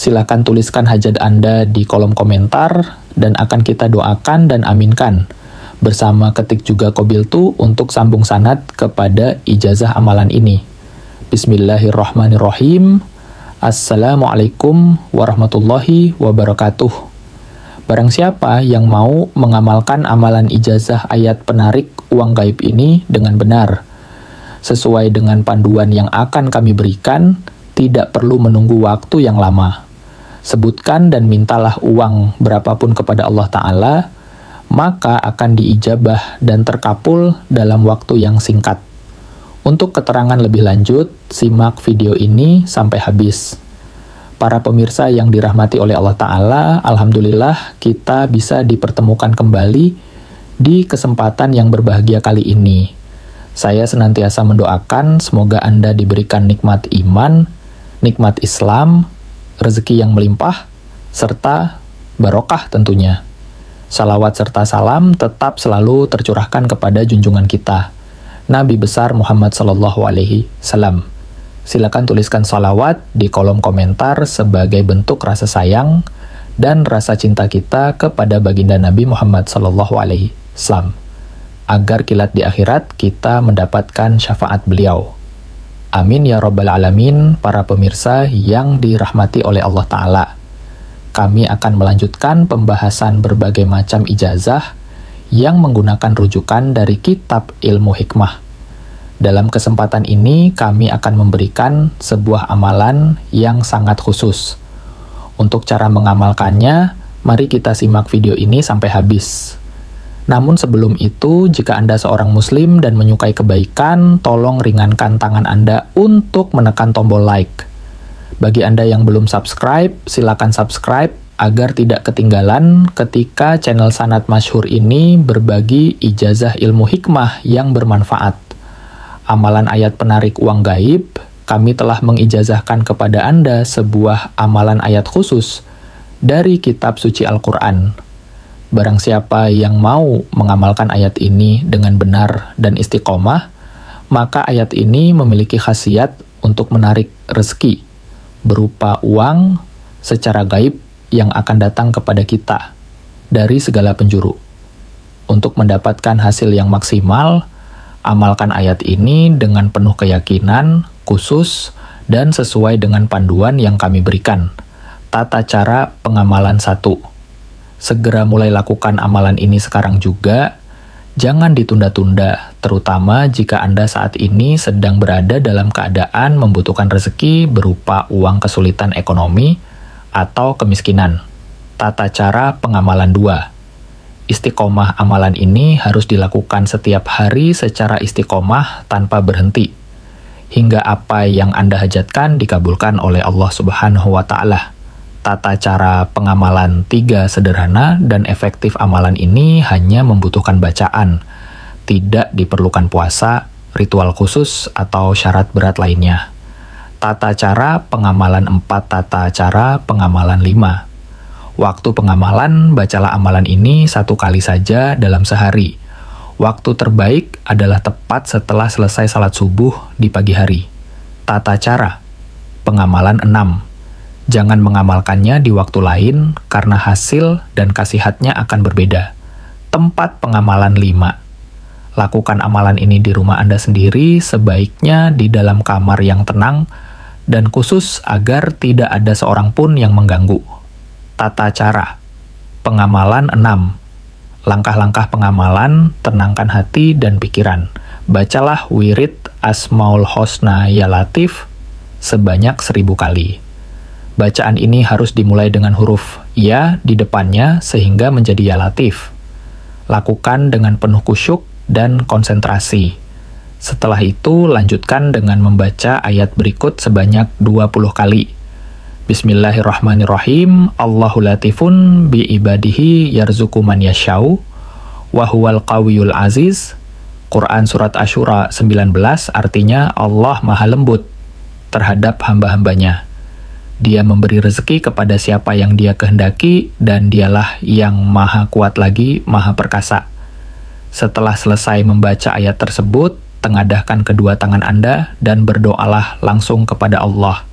Silakan tuliskan hajat Anda di kolom komentar dan akan kita doakan dan aminkan. Bersama ketik juga Qabiltu untuk sambung sanad kepada ijazah amalan ini. Bismillahirrahmanirrahim. Assalamualaikum warahmatullahi wabarakatuh. Barang siapa yang mau mengamalkan amalan ijazah ayat penarik uang gaib ini dengan benar, sesuai dengan panduan yang akan kami berikan, tidak perlu menunggu waktu yang lama. Sebutkan dan mintalah uang berapapun kepada Allah Ta'ala, maka akan diijabah dan terkabul dalam waktu yang singkat. Untuk keterangan lebih lanjut, simak video ini sampai habis. Para pemirsa yang dirahmati oleh Allah Ta'ala, alhamdulillah kita bisa dipertemukan kembali di kesempatan yang berbahagia kali ini. Saya senantiasa mendoakan semoga Anda diberikan nikmat iman, nikmat Islam, rezeki yang melimpah, serta barokah tentunya. Salawat serta salam tetap selalu tercurahkan kepada junjungan kita, Nabi besar Muhammad SAW. Silakan tuliskan salawat di kolom komentar sebagai bentuk rasa sayang dan rasa cinta kita kepada baginda Nabi Muhammad SAW, agar kilat di akhirat kita mendapatkan syafaat beliau. Amin ya rabbal alamin. Para pemirsa yang dirahmati oleh Allah Ta'ala, kami akan melanjutkan pembahasan berbagai macam ijazah yang menggunakan rujukan dari kitab ilmu hikmah. Dalam kesempatan ini, kami akan memberikan sebuah amalan yang sangat khusus. Untuk cara mengamalkannya, mari kita simak video ini sampai habis. Namun sebelum itu, jika Anda seorang muslim dan menyukai kebaikan, tolong ringankan tangan Anda untuk menekan tombol like. Bagi Anda yang belum subscribe, silakan subscribe agar tidak ketinggalan ketika channel Sanad Masyhur ini berbagi ijazah ilmu hikmah yang bermanfaat. Amalan ayat penarik uang gaib, kami telah mengijazahkan kepada Anda sebuah amalan ayat khusus dari kitab suci Al-Quran. Barang siapa yang mau mengamalkan ayat ini dengan benar dan istiqomah, maka ayat ini memiliki khasiat untuk menarik rezeki berupa uang secara gaib yang akan datang kepada kita dari segala penjuru. Untuk mendapatkan hasil yang maksimal, amalkan ayat ini dengan penuh keyakinan, khusus, dan sesuai dengan panduan yang kami berikan. Tata cara pengamalan 1. Segera mulai lakukan amalan ini sekarang juga. Jangan ditunda-tunda, terutama jika Anda saat ini sedang berada dalam keadaan membutuhkan rezeki berupa uang kesulitan ekonomi atau kemiskinan. Tata cara pengamalan 2. Istiqomah amalan ini harus dilakukan setiap hari secara istiqomah tanpa berhenti, hingga apa yang Anda hajatkan dikabulkan oleh Allah Subhanahu wa Ta'ala. Tata cara pengamalan 3 sederhana dan efektif. Amalan ini hanya membutuhkan bacaan, tidak diperlukan puasa, ritual khusus, atau syarat berat lainnya. Tata cara pengamalan 4, tata cara pengamalan 5. Waktu pengamalan, bacalah amalan ini 1 kali saja dalam sehari. Waktu terbaik adalah tepat setelah selesai salat subuh di pagi hari. Tata cara pengamalan 6. Jangan mengamalkannya di waktu lain karena hasil dan khasiatnya akan berbeda. Tempat pengamalan 5. Lakukan amalan ini di rumah Anda sendiri, sebaiknya di dalam kamar yang tenang dan khusus agar tidak ada seorang pun yang mengganggu. Tata cara pengamalan 6. Langkah-langkah pengamalan, tenangkan hati dan pikiran. Bacalah wirid Asmaul Husna Ya Latif sebanyak 1000 kali. Bacaan ini harus dimulai dengan huruf ya di depannya sehingga menjadi ya latif. Lakukan dengan penuh khusyuk dan konsentrasi. Setelah itu, lanjutkan dengan membaca ayat berikut sebanyak 20 kali. Bismillahirrahmanirrahim. Allahu latifun bi ibadihi yarzuqu man yashau wa huwal qawiyul aziz. Quran Surat Asyura 19 artinya Allah maha lembut terhadap hamba-hambanya. Dia memberi rezeki kepada siapa yang dia kehendaki, dan dialah yang maha kuat lagi, maha perkasa. Setelah selesai membaca ayat tersebut, tengadahkan kedua tangan Anda dan berdoalah langsung kepada Allah.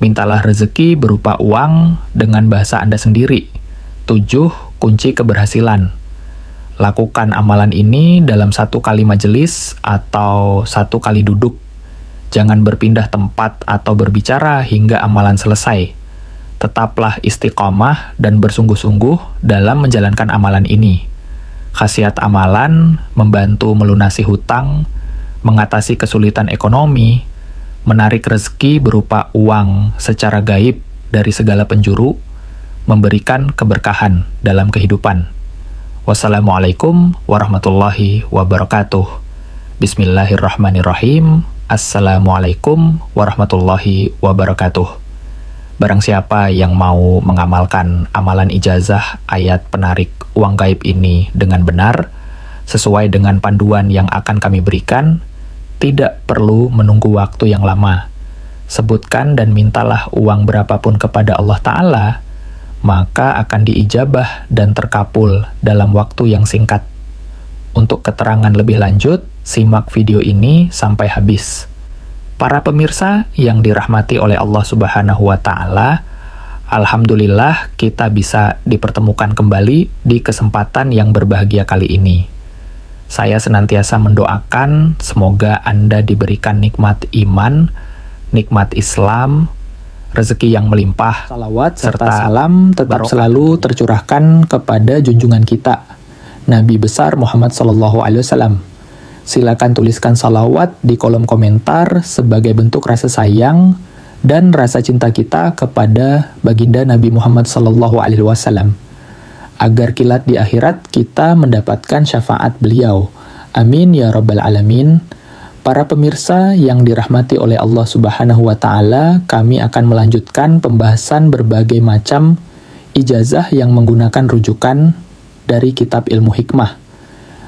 Mintalah rezeki berupa uang dengan bahasa Anda sendiri. 7. Kunci keberhasilan. Lakukan amalan ini dalam 1 kali majelis atau 1 kali duduk. Jangan berpindah tempat atau berbicara hingga amalan selesai. Tetaplah istiqomah dan bersungguh-sungguh dalam menjalankan amalan ini. Khasiat amalan membantu melunasi hutang, mengatasi kesulitan ekonomi, menarik rezeki berupa uang secara gaib dari segala penjuru, memberikan keberkahan dalam kehidupan. Wassalamualaikum warahmatullahi wabarakatuh. Bismillahirrahmanirrahim. Assalamualaikum warahmatullahi wabarakatuh. Barang siapa yang mau mengamalkan amalan ijazah ayat penarik uang gaib ini dengan benar, sesuai dengan panduan yang akan kami berikan, tidak perlu menunggu waktu yang lama. Sebutkan dan mintalah uang berapapun kepada Allah Ta'ala, maka akan diijabah dan terkabul dalam waktu yang singkat. Untuk keterangan lebih lanjut, simak video ini sampai habis. Para pemirsa yang dirahmati oleh Allah Subhanahu wa Ta'ala, alhamdulillah kita bisa dipertemukan kembali di kesempatan yang berbahagia kali ini. Saya senantiasa mendoakan semoga Anda diberikan nikmat iman, nikmat Islam, rezeki yang melimpah, salawat serta salam tetap selalu tercurahkan kepada junjungan kita, Nabi besar Muhammad SAW. Silakan tuliskan salawat di kolom komentar sebagai bentuk rasa sayang dan rasa cinta kita kepada baginda Nabi Muhammad SAW, agar kilat di akhirat kita mendapatkan syafaat beliau. Amin ya rabbal alamin. Para pemirsa yang dirahmati oleh Allah Subhanahu wa Ta'ala, kami akan melanjutkan pembahasan berbagai macam ijazah yang menggunakan rujukan dari kitab ilmu hikmah.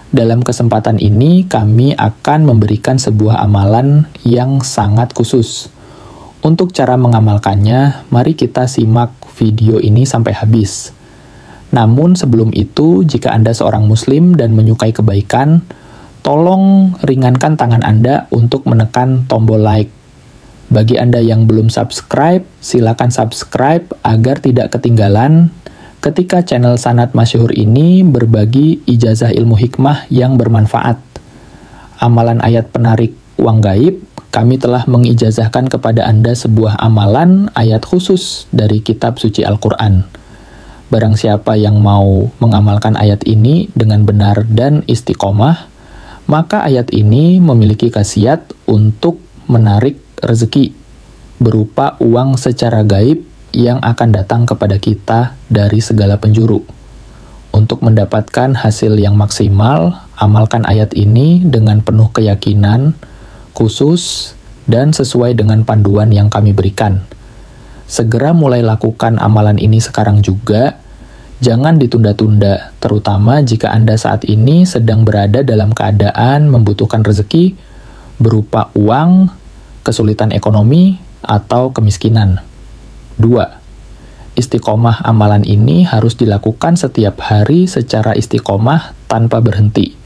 Dalam kesempatan ini, kami akan memberikan sebuah amalan yang sangat khusus. Untuk cara mengamalkannya, mari kita simak video ini sampai habis. Namun sebelum itu, jika Anda seorang muslim dan menyukai kebaikan, tolong ringankan tangan Anda untuk menekan tombol like. Bagi Anda yang belum subscribe, silakan subscribe agar tidak ketinggalan ketika channel Sanad Masyhur ini berbagi ijazah ilmu hikmah yang bermanfaat. Amalan ayat penarik uang gaib, kami telah mengijazahkan kepada Anda sebuah amalan ayat khusus dari kitab suci Al-Quran. Barang siapa yang mau mengamalkan ayat ini dengan benar dan istiqomah, maka ayat ini memiliki khasiat untuk menarik rezeki berupa uang secara gaib yang akan datang kepada kita dari segala penjuru. Untuk mendapatkan hasil yang maksimal, amalkan ayat ini dengan penuh keyakinan, khusus, dan sesuai dengan panduan yang kami berikan. Segera mulai lakukan amalan ini sekarang juga. Jangan ditunda-tunda, terutama jika Anda saat ini sedang berada dalam keadaan membutuhkan rezeki berupa uang, kesulitan ekonomi, atau kemiskinan. 2. Istiqomah amalan ini harus dilakukan setiap hari secara istiqomah tanpa berhenti,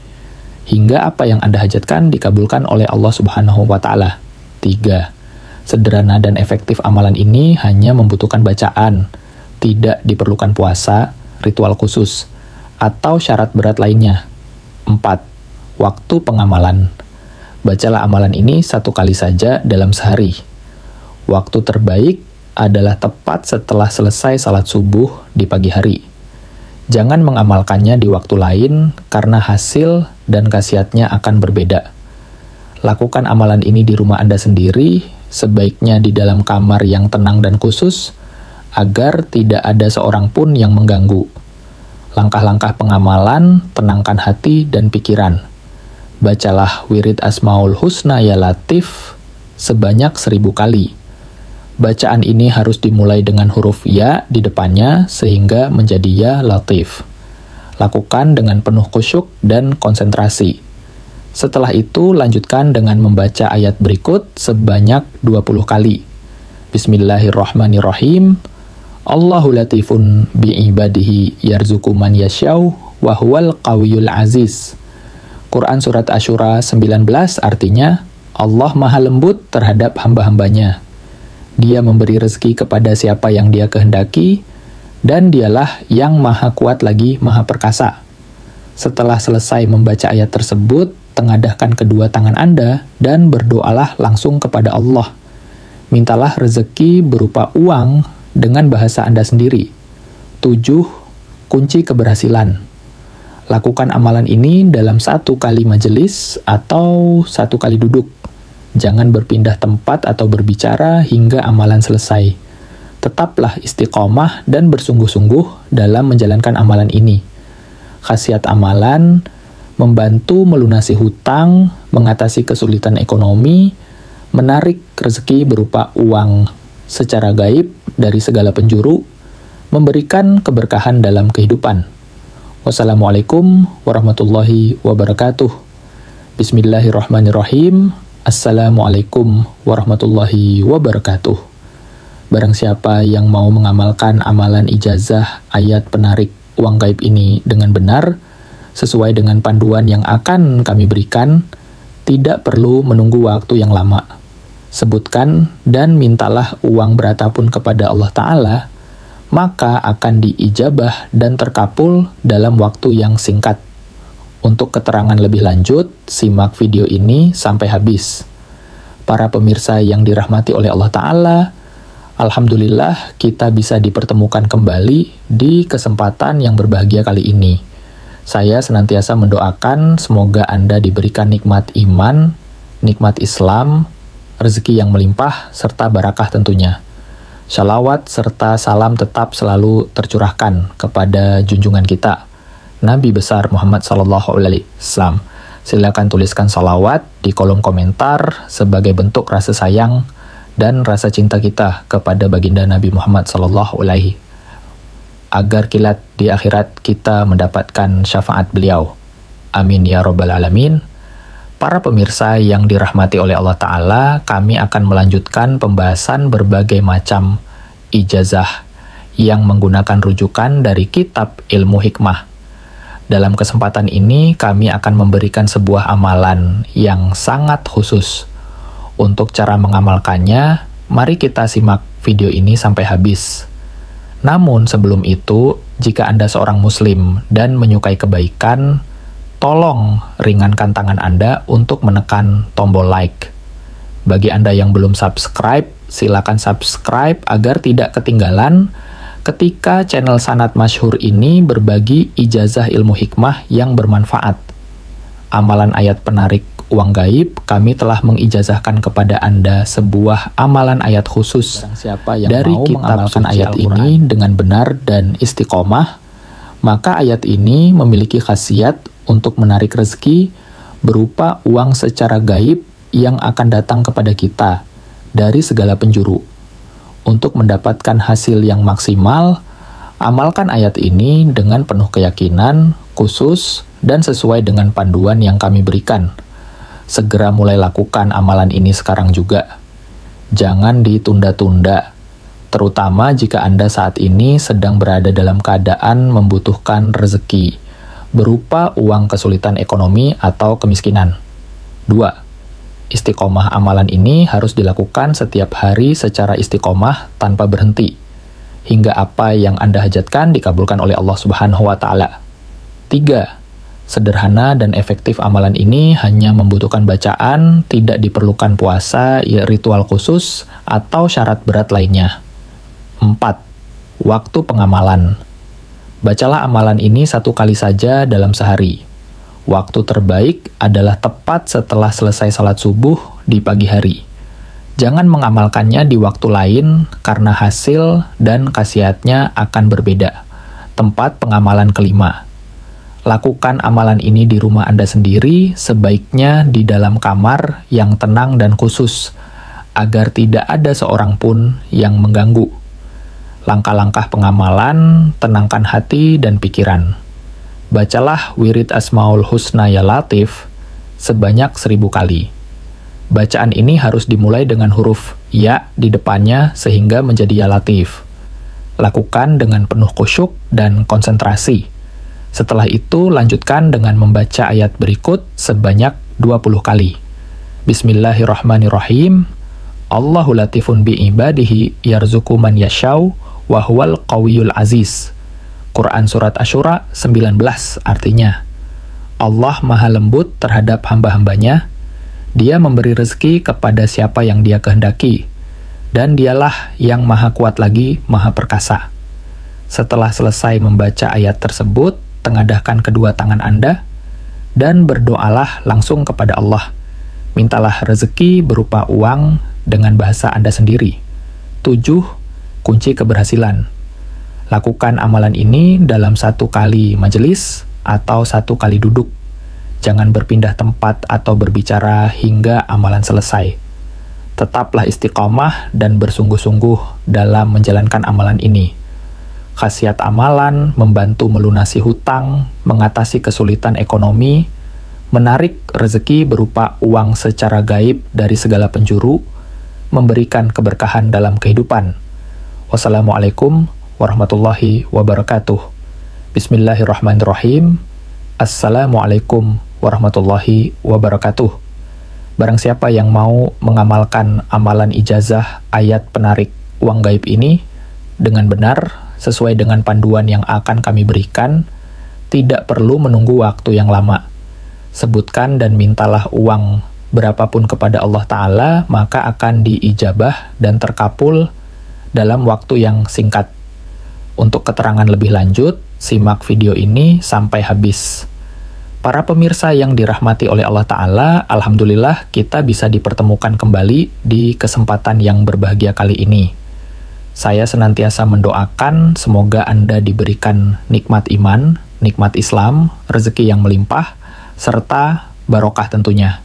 hingga apa yang Anda hajatkan dikabulkan oleh Allah Subhanahu wa Ta'ala. 3. Sederhana dan efektif amalan ini hanya membutuhkan bacaan, tidak diperlukan puasa, ritual khusus, atau syarat berat lainnya. 4. Waktu pengamalan. Bacalah amalan ini 1 kali saja dalam sehari. Waktu terbaik adalah tepat setelah selesai salat subuh di pagi hari. Jangan mengamalkannya di waktu lain karena hasil dan khasiatnya akan berbeda. Lakukan amalan ini di rumah Anda sendiri, sebaiknya di dalam kamar yang tenang dan khusus, agar tidak ada seorang pun yang mengganggu. Langkah-langkah pengamalan, tenangkan hati dan pikiran. Bacalah wirid Asmaul Husna ya Latif sebanyak 1000 kali. Bacaan ini harus dimulai dengan huruf ya di depannya sehingga menjadi ya Latif. Lakukan dengan penuh khusyuk dan konsentrasi. Setelah itu, lanjutkan dengan membaca ayat berikut sebanyak 20 kali. Bismillahirrahmanirrahim. Allahu latifun bi'ibadihi yarzuku man yasyau wa huwal qawiyul aziz. Quran Surat Asyura 19 artinya, Allah maha lembut terhadap hamba-hambanya. Dia memberi rezeki kepada siapa yang Dia kehendaki, dan Dialah yang Maha Kuat lagi Maha Perkasa. Setelah selesai membaca ayat tersebut, tengadahkan kedua tangan Anda dan berdoalah langsung kepada Allah. Mintalah rezeki berupa uang dengan bahasa Anda sendiri. 7. Kunci keberhasilan. Lakukan amalan ini dalam 1 kali majelis atau 1 kali duduk. Jangan berpindah tempat atau berbicara hingga amalan selesai. Tetaplah istiqomah dan bersungguh-sungguh dalam menjalankan amalan ini. Khasiat amalan membantu melunasi hutang, mengatasi kesulitan ekonomi, menarik rezeki berupa uang secara gaib dari segala penjuru, memberikan keberkahan dalam kehidupan. Wassalamualaikum warahmatullahi wabarakatuh. Bismillahirrahmanirrahim. Assalamualaikum warahmatullahi wabarakatuh. Barang siapa yang mau mengamalkan amalan ijazah ayat penarik uang gaib ini dengan benar, sesuai dengan panduan yang akan kami berikan, tidak perlu menunggu waktu yang lama. Sebutkan dan mintalah uang berapapun kepada Allah Ta'ala, maka akan diijabah dan terkabul dalam waktu yang singkat. Untuk keterangan lebih lanjut, simak video ini sampai habis. Para pemirsa yang dirahmati oleh Allah Ta'ala, alhamdulillah kita bisa dipertemukan kembali di kesempatan yang berbahagia kali ini. Saya senantiasa mendoakan semoga Anda diberikan nikmat iman, nikmat Islam, rezeki yang melimpah, serta barakah tentunya. Shalawat serta salam tetap selalu tercurahkan kepada junjungan kita, Nabi besar Muhammad SAW. Silakan tuliskan salawat di kolom komentar sebagai bentuk rasa sayang dan rasa cinta kita kepada baginda Nabi Muhammad SAW, agar kilat di akhirat kita mendapatkan syafaat beliau. Amin ya Rabbal Alamin. Para pemirsa yang dirahmati oleh Allah Ta'ala, kami akan melanjutkan pembahasan berbagai macam ijazah yang menggunakan rujukan dari kitab ilmu hikmah. Dalam kesempatan ini, kami akan memberikan sebuah amalan yang sangat khusus. Untuk cara mengamalkannya, mari kita simak video ini sampai habis. Namun sebelum itu, jika Anda seorang muslim dan menyukai kebaikan, tolong ringankan tangan Anda untuk menekan tombol like. Bagi Anda yang belum subscribe, silakan subscribe agar tidak ketinggalan ketika channel Sanad Masyhur ini berbagi ijazah ilmu hikmah yang bermanfaat. Amalan ayat penarik uang gaib, kami telah mengijazahkan kepada Anda sebuah amalan ayat khusus dari kitab suci ayat ini dengan benar dan istiqomah, maka ayat ini memiliki khasiat untuk menarik rezeki berupa uang secara gaib yang akan datang kepada kita dari segala penjuru. Untuk mendapatkan hasil yang maksimal, amalkan ayat ini dengan penuh keyakinan, khusus, dan sesuai dengan panduan yang kami berikan. Segera mulai lakukan amalan ini sekarang juga. Jangan ditunda-tunda, terutama jika Anda saat ini sedang berada dalam keadaan membutuhkan rezeki, berupa uang kesulitan ekonomi atau kemiskinan. 2. Istiqomah amalan ini harus dilakukan setiap hari secara istiqomah tanpa berhenti, hingga apa yang Anda hajatkan dikabulkan oleh Allah Subhanahu wa Ta'ala. 3. Sederhana dan efektif amalan ini hanya membutuhkan bacaan, tidak diperlukan puasa, ritual khusus, atau syarat berat lainnya. 4. Waktu pengamalan. Bacalah amalan ini 1 kali saja dalam sehari. Waktu terbaik adalah tepat setelah selesai salat subuh di pagi hari. Jangan mengamalkannya di waktu lain karena hasil dan khasiatnya akan berbeda. Tempat pengamalan kelima. Lakukan amalan ini di rumah Anda sendiri, sebaiknya di dalam kamar yang tenang dan khusus, agar tidak ada seorang pun yang mengganggu. Langkah-langkah pengamalan, tenangkan hati dan pikiran. Bacalah wirid Asmaul Husna ya Latif sebanyak 1000 kali. Bacaan ini harus dimulai dengan huruf ya di depannya sehingga menjadi ya Latif. Lakukan dengan penuh khusyuk dan konsentrasi. Setelah itu, lanjutkan dengan membaca ayat berikut sebanyak 20 kali. Bismillahirrahmanirrahim. Allahu latifun bi ibadihi yarzuqu man yashau wa huwal qawiyul aziz. Quran Surat Asyura 19 artinya, Allah maha lembut terhadap hamba-hambanya, Dia memberi rezeki kepada siapa yang Dia kehendaki, dan Dialah yang maha kuat lagi, maha perkasa. Setelah selesai membaca ayat tersebut, tengadahkan kedua tangan Anda, dan berdoalah langsung kepada Allah. Mintalah rezeki berupa uang dengan bahasa Anda sendiri. 7. Kunci keberhasilan. Lakukan amalan ini dalam 1 kali majelis atau 1 kali duduk. Jangan berpindah tempat atau berbicara hingga amalan selesai. Tetaplah istiqomah dan bersungguh-sungguh dalam menjalankan amalan ini. Khasiat amalan membantu melunasi hutang, mengatasi kesulitan ekonomi, menarik rezeki berupa uang secara gaib dari segala penjuru, memberikan keberkahan dalam kehidupan. Wassalamualaikum warahmatullahi wabarakatuh. Bismillahirrahmanirrahim. Assalamualaikum warahmatullahi wabarakatuh. Barang siapa yang mau mengamalkan amalan ijazah ayat penarik uang gaib ini dengan benar, sesuai dengan panduan yang akan kami berikan, tidak perlu menunggu waktu yang lama. Sebutkan dan mintalah uang berapapun kepada Allah Ta'ala, maka akan diijabah dan terkabul dalam waktu yang singkat. Untuk keterangan lebih lanjut, simak video ini sampai habis. Para pemirsa yang dirahmati oleh Allah Ta'ala, alhamdulillah kita bisa dipertemukan kembali di kesempatan yang berbahagia kali ini. Saya senantiasa mendoakan semoga Anda diberikan nikmat iman, nikmat Islam, rezeki yang melimpah, serta barokah tentunya.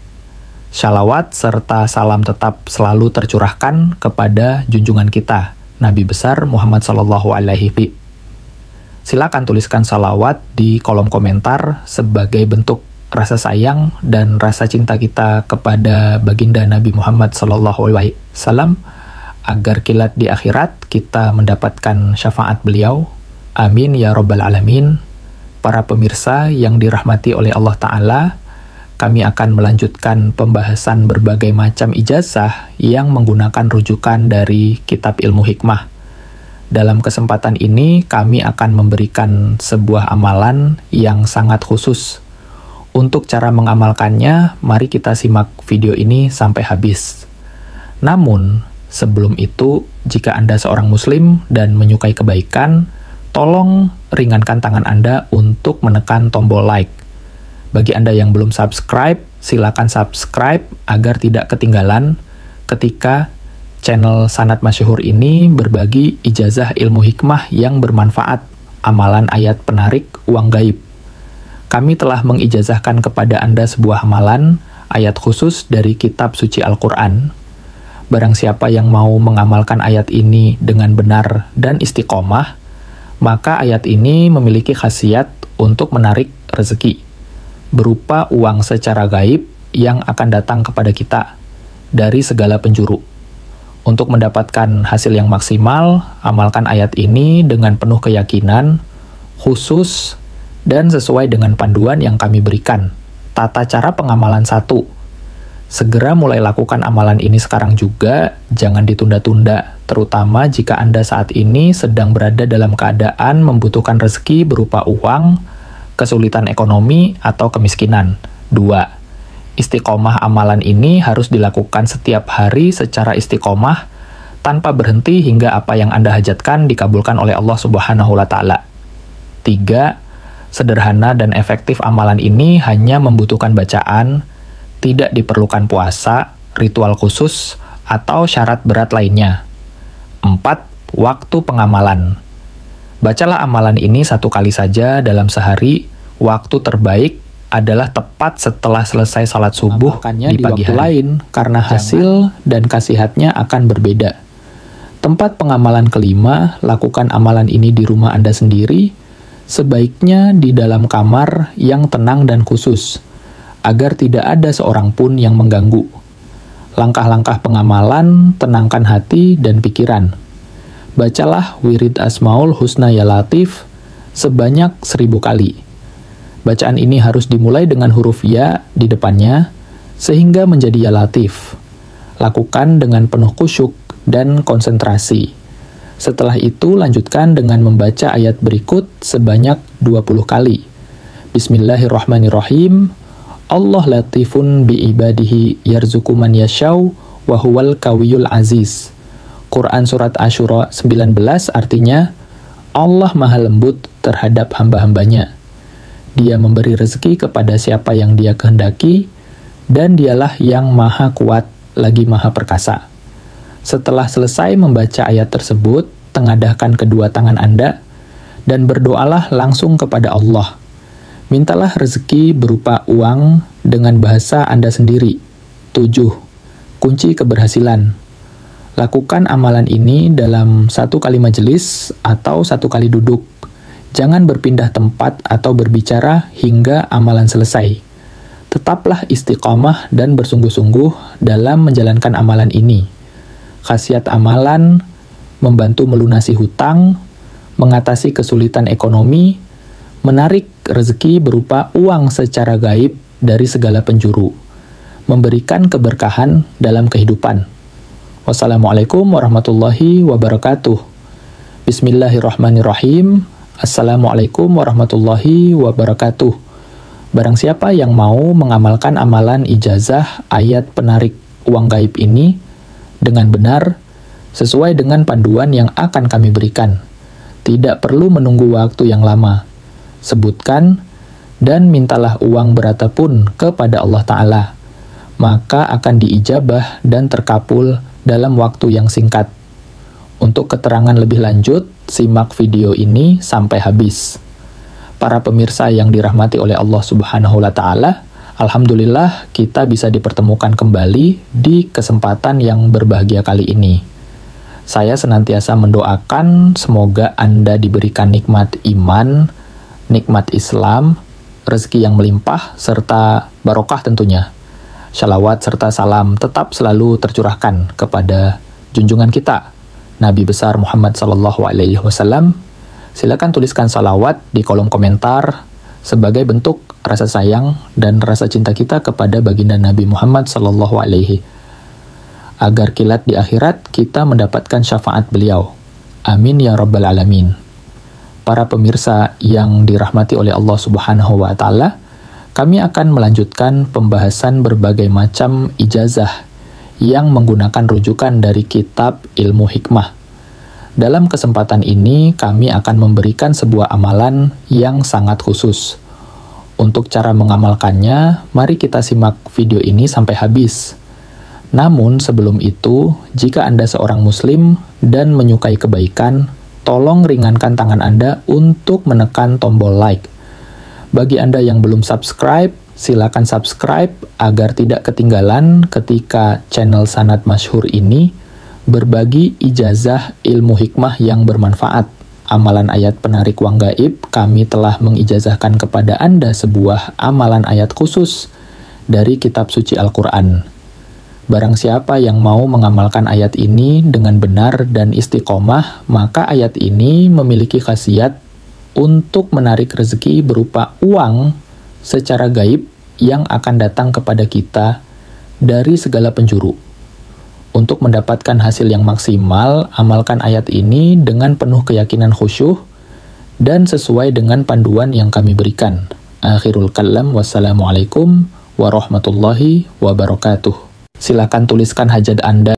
Shalawat serta salam tetap selalu tercurahkan kepada junjungan kita, Nabi besar Muhammad SAW. Silakan tuliskan salawat di kolom komentar sebagai bentuk rasa sayang dan rasa cinta kita kepada baginda Nabi Muhammad SAW, agar kilat di akhirat kita mendapatkan syafaat beliau. Amin ya Rabbal Alamin. Para pemirsa yang dirahmati oleh Allah Ta'ala, kami akan melanjutkan pembahasan berbagai macam ijazah yang menggunakan rujukan dari kitab ilmu hikmah. Dalam kesempatan ini, kami akan memberikan sebuah amalan yang sangat khusus. Untuk cara mengamalkannya, mari kita simak video ini sampai habis. Namun, sebelum itu, jika Anda seorang Muslim dan menyukai kebaikan, tolong ringankan tangan Anda untuk menekan tombol like. Bagi Anda yang belum subscribe, silakan subscribe agar tidak ketinggalan ketika channel Sanad Masyhur ini berbagi ijazah ilmu hikmah yang bermanfaat, amalan ayat penarik uang gaib. Kami telah mengijazahkan kepada Anda sebuah amalan, ayat khusus dari kitab suci Al-Quran. Barang siapa yang mau mengamalkan ayat ini dengan benar dan istiqomah, maka ayat ini memiliki khasiat untuk menarik rezeki, berupa uang secara gaib yang akan datang kepada kita dari segala penjuru. Untuk mendapatkan hasil yang maksimal, amalkan ayat ini dengan penuh keyakinan, khusus, dan sesuai dengan panduan yang kami berikan. Tata cara pengamalan 1. Segera mulai lakukan amalan ini sekarang juga, jangan ditunda-tunda, terutama jika Anda saat ini sedang berada dalam keadaan membutuhkan rezeki berupa uang, kesulitan ekonomi, atau kemiskinan. 2. Istiqomah amalan ini harus dilakukan setiap hari secara istiqomah, tanpa berhenti hingga apa yang Anda hajatkan dikabulkan oleh Allah Subhanahu wa Ta'ala. 3. Sederhana dan efektif amalan ini hanya membutuhkan bacaan, tidak diperlukan puasa, ritual khusus, atau syarat berat lainnya. 4. Waktu pengamalan. Bacalah amalan ini 1 kali saja dalam sehari. Waktu terbaik adalah tepat setelah selesai salat subuh di pagi hari lain, karena hasil dan khasiatnya akan berbeda. Tempat pengamalan kelima, lakukan amalan ini di rumah Anda sendiri, sebaiknya di dalam kamar yang tenang dan khusus, agar tidak ada seorang pun yang mengganggu. Langkah-langkah pengamalan, tenangkan hati dan pikiran. Bacalah wirid Asmaul Husna Ya Latif sebanyak 1000 kali. Bacaan ini harus dimulai dengan huruf ya di depannya, sehingga menjadi ya latif. Lakukan dengan penuh khusyuk dan konsentrasi. Setelah itu, lanjutkan dengan membaca ayat berikut sebanyak 20 kali. Bismillahirrahmanirrahim. Allah latifun bi'ibadihi yarzuku man yashau wa huwal kawiyul aziz. Quran Surat Asyura 19 artinya, Allah maha lembut terhadap hamba-hambanya. Dia memberi rezeki kepada siapa yang dia kehendaki, dan dialah yang maha kuat lagi maha perkasa. Setelah selesai membaca ayat tersebut, tengadahkan kedua tangan Anda, dan berdoalah langsung kepada Allah. Mintalah rezeki berupa uang dengan bahasa Anda sendiri. 7. Kunci keberhasilan. Lakukan amalan ini dalam 1 kali majelis atau 1 kali duduk. Jangan berpindah tempat atau berbicara hingga amalan selesai. Tetaplah istiqamah dan bersungguh-sungguh dalam menjalankan amalan ini. Khasiat amalan membantu melunasi hutang, mengatasi kesulitan ekonomi, menarik rezeki berupa uang secara gaib dari segala penjuru, memberikan keberkahan dalam kehidupan. Wassalamualaikum warahmatullahi wabarakatuh. Bismillahirrahmanirrahim. Assalamualaikum warahmatullahi wabarakatuh. Barang siapa yang mau mengamalkan amalan ijazah ayat penarik uang gaib ini dengan benar, sesuai dengan panduan yang akan kami berikan. Tidak perlu menunggu waktu yang lama. Sebutkan dan mintalah uang berapapun kepada Allah Ta'ala. Maka akan diijabah dan terkabul dalam waktu yang singkat. Untuk keterangan lebih lanjut, simak video ini sampai habis. Para pemirsa yang dirahmati oleh Allah Subhanahu wa Ta'ala, alhamdulillah kita bisa dipertemukan kembali di kesempatan yang berbahagia kali ini. Saya senantiasa mendoakan semoga Anda diberikan nikmat iman, nikmat Islam, rezeki yang melimpah, serta barokah tentunya. Shalawat serta salam tetap selalu tercurahkan kepada junjungan kita, Nabi besar Muhammad SAW. Silakan tuliskan salawat di kolom komentar sebagai bentuk rasa sayang dan rasa cinta kita kepada baginda Nabi Muhammad SAW. Agar kilat di akhirat kita mendapatkan syafaat beliau. Amin ya rabbal alamin. Para pemirsa yang dirahmati oleh Allah Subhanahu wa Ta'ala, kami akan melanjutkan pembahasan berbagai macam ijazah yang menggunakan rujukan dari kitab Ilmu Hikmah. Dalam kesempatan ini, kami akan memberikan sebuah amalan yang sangat khusus. Untuk cara mengamalkannya, mari kita simak video ini sampai habis. Namun sebelum itu, jika Anda seorang muslim dan menyukai kebaikan, tolong ringankan tangan Anda untuk menekan tombol like. Bagi Anda yang belum subscribe, silakan subscribe agar tidak ketinggalan ketika channel Sanad Masyhur ini berbagi ijazah ilmu hikmah yang bermanfaat. Amalan ayat penarik uang gaib, kami telah mengijazahkan kepada Anda sebuah amalan ayat khusus dari kitab suci Al-Quran. Barang siapa yang mau mengamalkan ayat ini dengan benar dan istiqomah, maka ayat ini memiliki khasiat untuk menarik rezeki berupa uang secara gaib yang akan datang kepada kita dari segala penjuru. Untuk mendapatkan hasil yang maksimal, amalkan ayat ini dengan penuh keyakinan khusyuk dan sesuai dengan panduan yang kami berikan. Akhirul kalam, wassalamualaikum warahmatullahi wabarakatuh. Silakan tuliskan hajat Anda